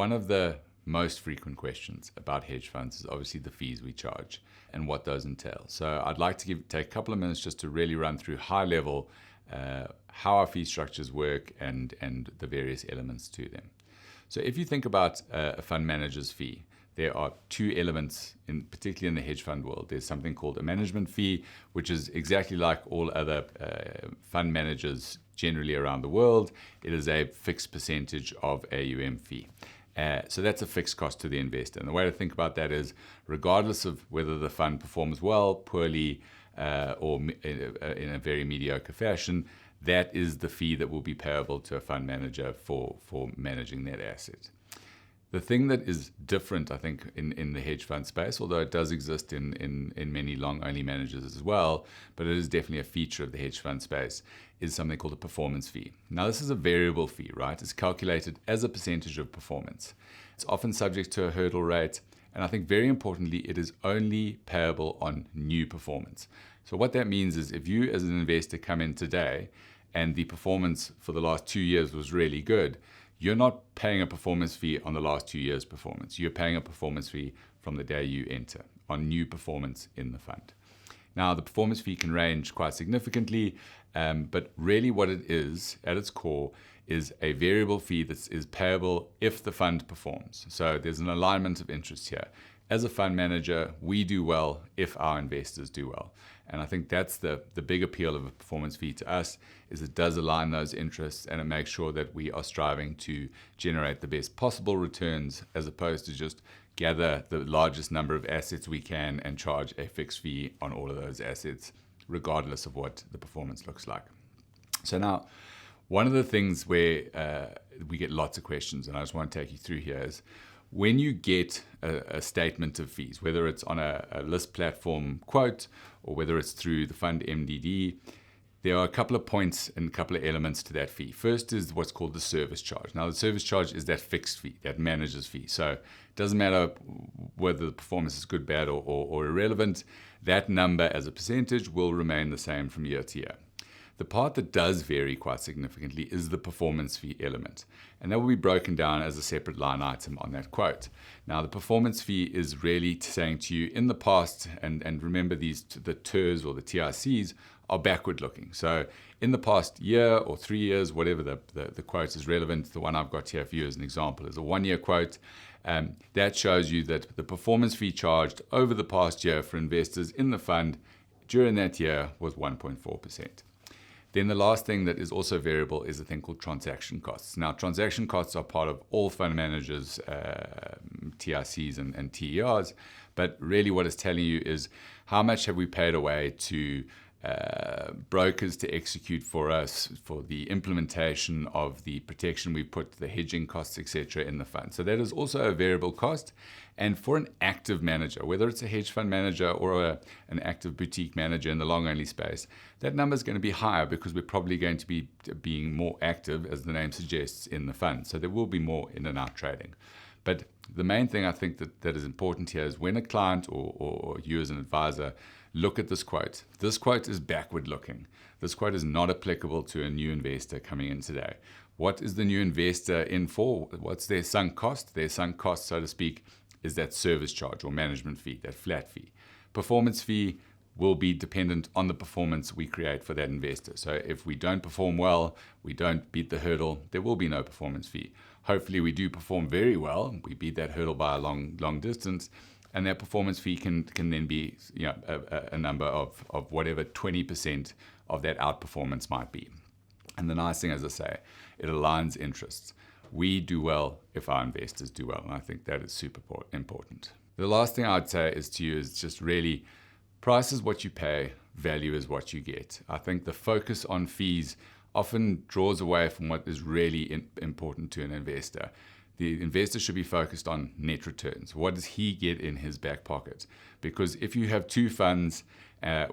one of the most frequent questions about hedge funds is obviously the fees we charge and what those entail. So I'd like to take a couple of minutes just to really run through high level how our fee structures work and the various elements to them. So if you think about a fund manager's fee, there are two elements, particularly in the hedge fund world. There's something called a management fee, which is exactly like all other fund managers generally around the world. It is a fixed percentage of AUM fee. So that's a fixed cost to the investor. And the way to think about that is, regardless of whether the fund performs well, poorly, or in a very mediocre fashion, that is the fee that will be payable to a fund manager for managing that asset. The thing that is different, I think, in the hedge fund space, although it does exist in many long-only managers as well, but it is definitely a feature of the hedge fund space, is something called a performance fee. Now, this is a variable fee, right? It's calculated as a percentage of performance. It's often subject to a hurdle rate, and I think very importantly, it is only payable on new performance. So what that means is if you as an investor come in today and the performance for the last 2 years was really good, you're not paying a performance fee on the last 2 years' performance. You're paying a performance fee from the day you enter on new performance in the fund. Now, the performance fee can range quite significantly, but really what it is at its core is a variable fee that is payable if the fund performs. So there's an alignment of interest here. As a fund manager, we do well if our investors do well. And I think that's the big appeal of a performance fee to us, is it does align those interests and it makes sure that we are striving to generate the best possible returns, as opposed to just gather the largest number of assets we can and charge a fixed fee on all of those assets, regardless of what the performance looks like. So now, one of the things where we get lots of questions, and I just want to take you through here, is when you get a statement of fees, whether it's on a list platform quote or whether it's through the fund MDD, there are a couple of points and a couple of elements to that fee. First is what's called the service charge. Now, the service charge is that fixed fee, that manager's fee. So it doesn't matter whether the performance is good, bad, or irrelevant. That number as a percentage will remain the same from year to year. The part that does vary quite significantly is the performance fee element, and that will be broken down as a separate line item on that quote. Now, the performance fee is really saying to you, in the past, and remember these, the TERs or the TICs are backward looking. So in the past year or 3 years, whatever the quote is relevant, the one I've got here for you as an example is a 1-year quote. That shows you that the performance fee charged over the past year for investors in the fund during that year was 1.4%. Then the last thing that is also variable is a thing called transaction costs. Now, transaction costs are part of all fund managers, TICs and TERs, but really what it's telling you is how much have we paid away to brokers to execute for us for the implementation of the protection we put, the hedging costs, etc. in the fund. So that is also a variable cost. And for an active manager, whether it's a hedge fund manager or an active boutique manager in the long-only space, that number is going to be higher because we're probably going to be being more active, as the name suggests, in the fund. So there will be more in and out trading. But the main thing I think that is important here is when a client or you as an advisor look at this quote is backward looking. This quote is not applicable to a new investor coming in today. What is the new investor in for? What's their sunk cost? Their sunk cost, so to speak, is that service charge or management fee, that flat fee. Performance fee will be dependent on the performance we create for that investor. So if we don't perform well, we don't beat the hurdle, there will be no performance fee. Hopefully we do perform very well, we beat that hurdle by a long distance, and that performance fee can then be a number of whatever 20% of that outperformance might be. And the nice thing, as I say, it aligns interests. We do well if our investors do well, and I think that is super important. The last thing I'd say is to you is just really, price is what you pay, value is what you get. I think the focus on fees often draws away from what is really important to an investor. The investor should be focused on net returns. What does he get in his back pocket? Because if you have two funds,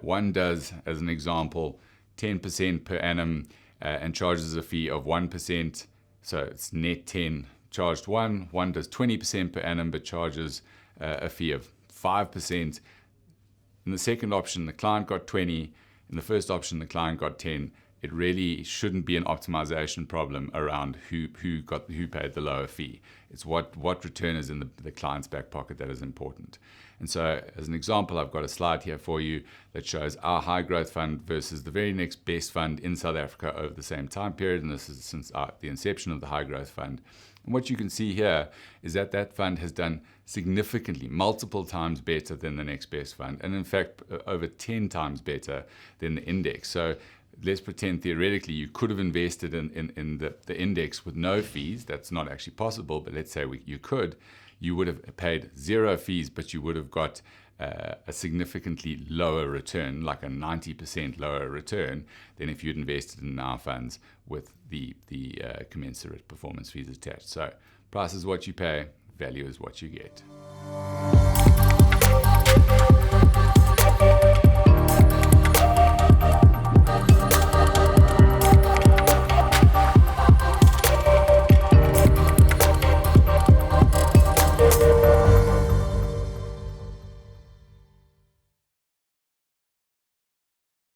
one does, as an example, 10% per annum and charges a fee of 1%, so it's net 10 charged one does 20% per annum but charges a fee of 5%. In the second option, the client got 20. In the first option, the client got 10. it really shouldn't be an optimization problem around who paid the lower fee. It's what return is in the client's back pocket that is important. And so, as an example, I've got a slide here for you that shows our high growth fund versus the very next best fund in South Africa over the same time period. And this is since the inception of the high growth fund. And what you can see here is that fund has done significantly, multiple times better than the next best fund. And in fact, over 10 times better than the index. So let's pretend theoretically you could have invested in the index with no fees. That's not actually possible, but let's say you could. You would have paid 0 fees, but you would have got a significantly lower return, like a 90% lower return than if you'd invested in our funds with the commensurate performance fees attached. So price is what you pay, value is what you get.